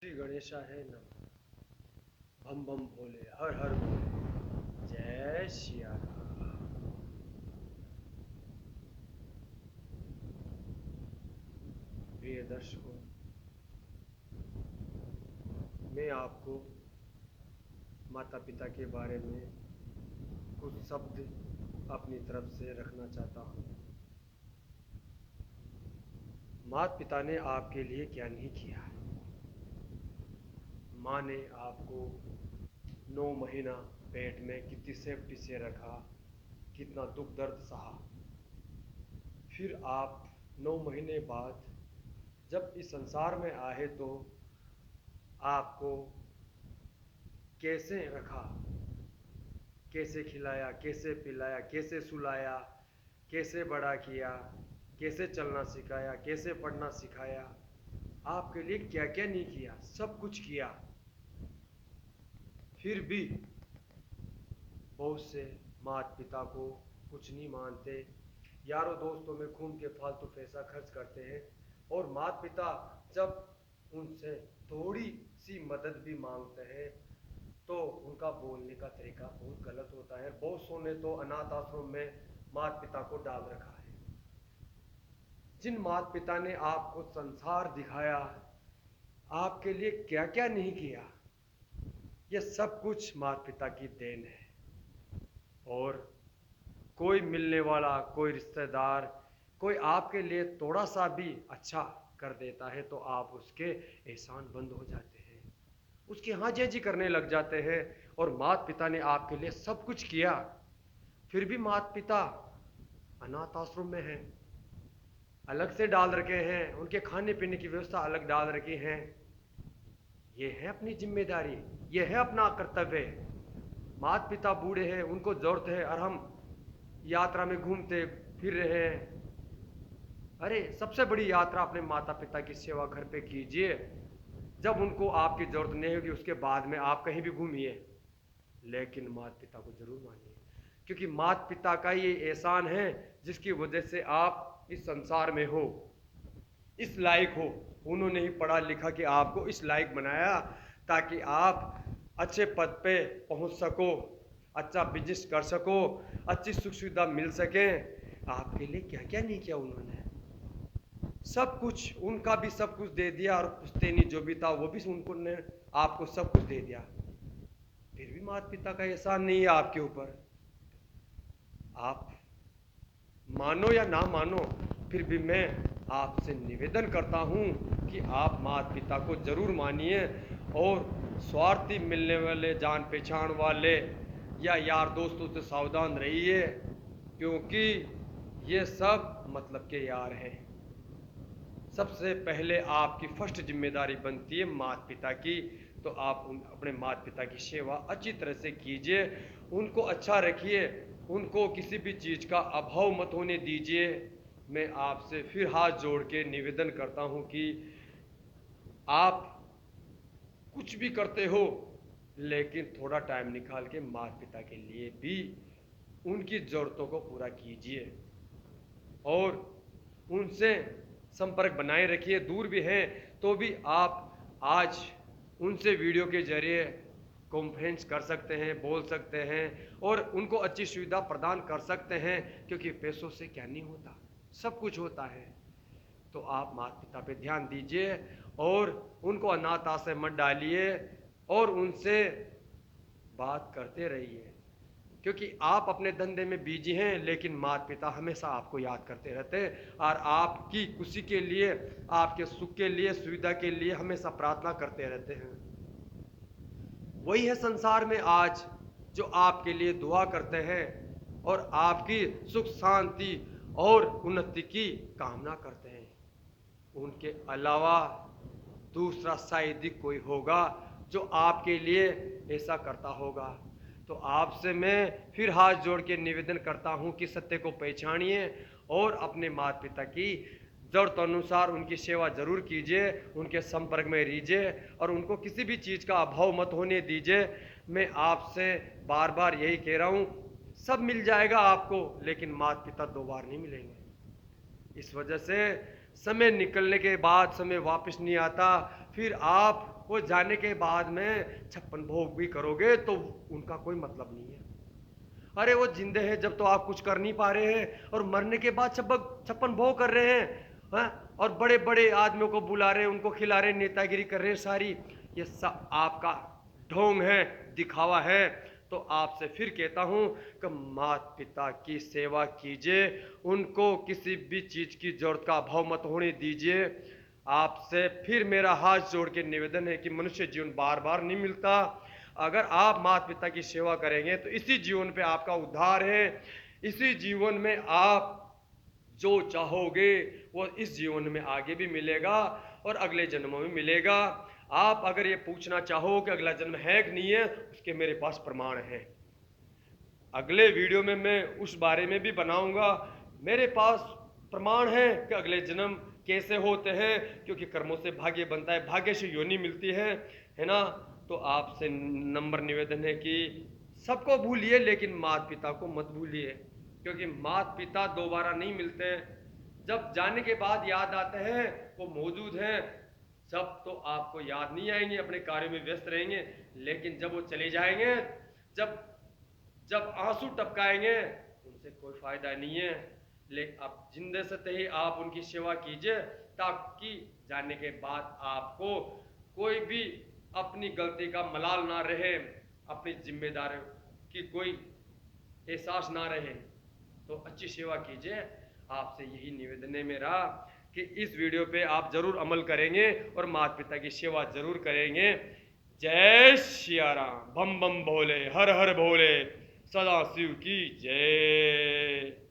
श्री गणेशा है नमः। बम बम भोले, हर हर भोले, जय सिया राम। प्रिय दर्शकों, मैं आपको माता पिता के बारे में कुछ शब्द अपनी तरफ से रखना चाहता हूँ। माता पिता ने आपके लिए क्या नहीं किया। माँ ने आपको 9 महीना पेट में कितनी सेफ्टी से रखा, कितना दुख दर्द सहा। फिर आप 9 महीने बाद जब इस संसार में आए तो आपको कैसे रखा, कैसे खिलाया, कैसे पिलाया, कैसे सुलाया, कैसे बड़ा किया, कैसे चलना सिखाया, कैसे पढ़ना सिखाया, आपके लिए क्या क्या नहीं किया, सब कुछ किया। फिर भी बहुत से माता पिता को कुछ नहीं मानते, यारों दोस्तों में घूम के फालतू पैसा खर्च करते हैं। और माता पिता जब उनसे थोड़ी सी मदद भी मांगते हैं तो उनका बोलने का तरीका बहुत गलत होता है। बहुत सौ ने तो अनाथ आश्रम में माता पिता को डाल रखा है। जिन माता पिता ने आपको संसार दिखाया, आपके लिए क्या क्या नहीं किया, यह सब कुछ माता पिता की देन है। और कोई मिलने वाला, कोई रिश्तेदार, कोई आपके लिए थोड़ा सा भी अच्छा कर देता है तो आप उसके एहसान बंद हो जाते हैं, उसकी हाँ जी करने लग जाते हैं। और माता पिता ने आपके लिए सब कुछ किया, फिर भी माता पिता अनाथ आश्रम में हैं, अलग से डाल रखे हैं, उनके खाने पीने की व्यवस्था अलग डाल रखी है। ये है अपनी जिम्मेदारी, ये है अपना कर्तव्य। माता पिता बूढ़े हैं, उनको जरूरत है, और हम यात्रा में घूमते फिर रहे हैं। अरे सबसे बड़ी यात्रा अपने माता पिता की सेवा घर पे कीजिए। जब उनको आपकी जरूरत नहीं होगी उसके बाद में आप कहीं भी घूमिए, लेकिन माता पिता को जरूर मानिए, क्योंकि माता पिता का ये एहसान है जिसकी वजह से आप इस संसार में हो, इस लायक हो। उन्होंने ही पढ़ा लिखा के आपको इस लायक बनाया ताकि आप अच्छे पद पे पहुंच सको, अच्छा बिजनेस कर सको, अच्छी सुख सुविधा मिल सके। आपके लिए क्या क्या नहीं किया उन्होंने, सब कुछ उनका भी सब कुछ दे दिया, और पुश्तैनी जो भी था वो भी उनको ने आपको सब कुछ दे दिया। फिर भी माता पिता का एहसान नहीं है आपके ऊपर। आप मानो या ना मानो, फिर भी मैं आपसे निवेदन करता हूँ कि आप माता पिता को जरूर मानिए। और स्वार्थी मिलने वाले, जान पहचान वाले या यार दोस्तों से सावधान रहिए, क्योंकि ये सब मतलब के यार हैं। सबसे पहले आपकी फर्स्ट जिम्मेदारी बनती है माता पिता की, तो आप अपने माता पिता की सेवा अच्छी तरह से कीजिए, उनको अच्छा रखिए, उनको किसी भी चीज़ का अभाव मत होने दीजिए। मैं आपसे फिर हाथ जोड़ के निवेदन करता हूं कि आप कुछ भी करते हो, लेकिन थोड़ा टाइम निकाल के माता पिता के लिए भी उनकी ज़रूरतों को पूरा कीजिए और उनसे संपर्क बनाए रखिए। दूर भी हैं तो भी आप आज उनसे वीडियो के जरिए कॉन्फ्रेंस कर सकते हैं, बोल सकते हैं और उनको अच्छी सुविधा प्रदान कर सकते हैं, क्योंकि पैसों से क्या नहीं होता, सब कुछ होता है। तो आप माता पिता पे ध्यान दीजिए और उनको अनाथ आश्रम मत डालिए, और उनसे बात करते रहिए, क्योंकि आप अपने धंधे में बिजी हैं, लेकिन माता पिता हमेशा आपको याद करते रहते हैं और आपकी खुशी के लिए, आपके सुख के लिए, सुविधा के लिए हमेशा प्रार्थना करते रहते हैं। वही है संसार में आज जो आपके लिए दुआ करते हैं और आपकी सुख शांति और उन्नति की कामना करते हैं। उनके अलावा दूसरा शायद ही कोई होगा जो आपके लिए ऐसा करता होगा। तो आपसे मैं फिर हाथ जोड़ के निवेदन करता हूं कि सत्य को पहचानिए और अपने माता पिता की ज़रूरत अनुसार उनकी सेवा जरूर कीजिए, उनके संपर्क में रहिए और उनको किसी भी चीज़ का अभाव मत होने दीजिए। मैं आपसे बार बार यही कह रहा हूँ, सब मिल जाएगा आपको, लेकिन माता पिता दो बार नहीं मिलेंगे। इस वजह से समय निकलने के बाद समय वापस नहीं आता, फिर आप वो जाने के बाद में 56 भोग भी करोगे तो उनका कोई मतलब नहीं है। अरे वो जिंदे हैं जब तो आप कुछ कर नहीं पा रहे हैं, और मरने के बाद 56 भोग कर रहे हैं। हाँ? और बड़े बड़े आदमियों को बुला रहे हैं, उनको खिला रहे हैं, नेतागिरी कर रहे हैं सारी। ये सब आपका ढोंग है, दिखावा है। तो आपसे फिर कहता हूं कि माता पिता की सेवा कीजिए, उनको किसी भी चीज की जरूरत का अभाव मत होने दीजिए। आपसे फिर मेरा हाथ जोड़ के निवेदन है कि मनुष्य जीवन बार बार नहीं मिलता। अगर आप माता पिता की सेवा करेंगे तो इसी जीवन पे आपका उद्धार है। इसी जीवन में आप जो चाहोगे वो इस जीवन में आगे भी मिलेगा और अगले जन्मों में मिलेगा। आप अगर ये पूछना चाहो कि अगला जन्म है कि नहीं है, उसके मेरे पास प्रमाण है। अगले वीडियो में मैं उस बारे में भी बनाऊंगा। मेरे पास प्रमाण है कि अगले जन्म कैसे होते हैं, क्योंकि कर्मों से भाग्य बनता है, भाग्य से योनि मिलती है ना। तो आपसे नंबर निवेदन है कि सबको भूलिए लेकिन माता पिता को मत भूलिए, क्योंकि माता पिता दोबारा नहीं मिलते हैं। जब जाने के बाद याद आते हैं वो मौजूद हैं, जब तो आपको याद नहीं आएंगे, अपने कार्य में व्यस्त रहेंगे। लेकिन जब वो चले जाएंगे, जब जब आंसू टपकाएंगे, उनसे कोई फायदा नहीं है। लेकिन अब जिंदे से ही आप उनकी सेवा कीजिए, ताकि जाने के बाद आपको कोई भी अपनी गलती का मलाल ना रहे, अपनी जिम्मेदारी की कोई एहसास ना रहे। तो अच्छी सेवा कीजिए। आपसे यही निवेदन है मेरा कि इस वीडियो पे आप जरूर अमल करेंगे और माता पिता की सेवा जरूर करेंगे। जय सिया राम, बम बम भोले, हर हर भोले, सदा शिव की जय।